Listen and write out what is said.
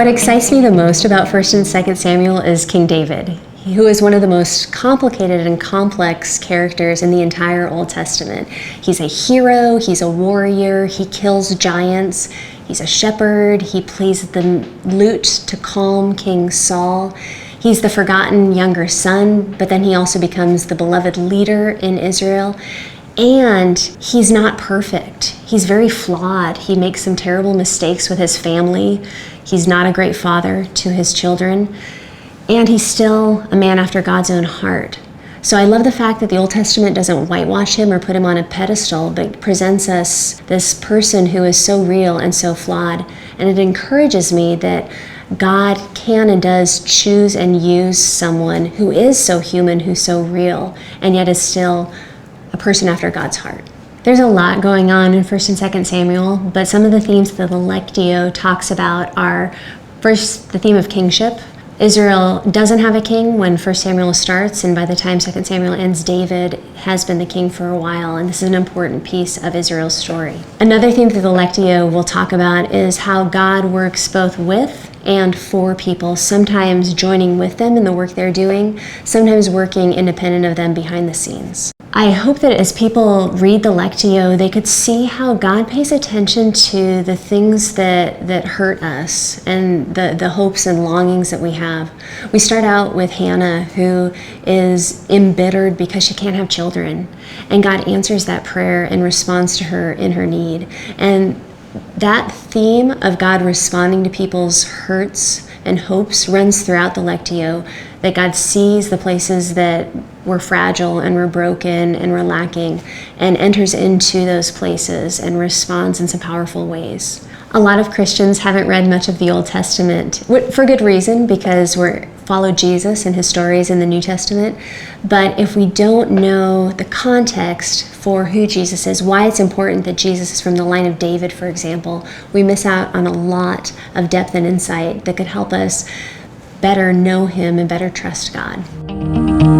What excites me the most about 1st and 2nd Samuel is King David, who is one of the most complicated and complex characters in the entire Old Testament. He's a hero, he's a warrior, he kills giants, he's a shepherd, he plays the lute to calm King Saul. He's the forgotten younger son, but then he also becomes the beloved leader in Israel. And he's not perfect. He's very flawed. He makes some terrible mistakes with his family. He's not a great father to his children. And he's still a man after God's own heart. So I love the fact that the Old Testament doesn't whitewash him or put him on a pedestal, but presents us this person who is so real and so flawed. And it encourages me that God can and does choose and use someone who is so human, who's so real, and yet is still a person after God's heart. There's a lot going on in 1st and 2nd Samuel, but some of the themes that the Lectio talks about are, first, the theme of kingship. Israel doesn't have a king when 1 Samuel starts, and by the time 2 Samuel ends, David has been the king for a while, and this is an important piece of Israel's story. Another theme that the Lectio will talk about is how God works both with and for people, sometimes joining with them in the work they're doing, sometimes working independent of them behind the scenes. I hope that as people read the Lectio, they could see how God pays attention to the things that hurt us and the hopes and longings that we have. We start out with Hannah, who is embittered because she can't have children, and God answers that prayer and responds to her in her need. And that theme of God responding to people's hurts and hopes runs throughout the Lectio, that God sees the places that were fragile and were broken and were lacking and enters into those places and responds in some powerful ways. A lot of Christians haven't read much of the Old Testament, for good reason, because we follow Jesus and his stories in the New Testament. But if we don't know the context for who Jesus is, why it's important that Jesus is from the line of David, for example, we miss out on a lot of depth and insight that could help us better know him and better trust God.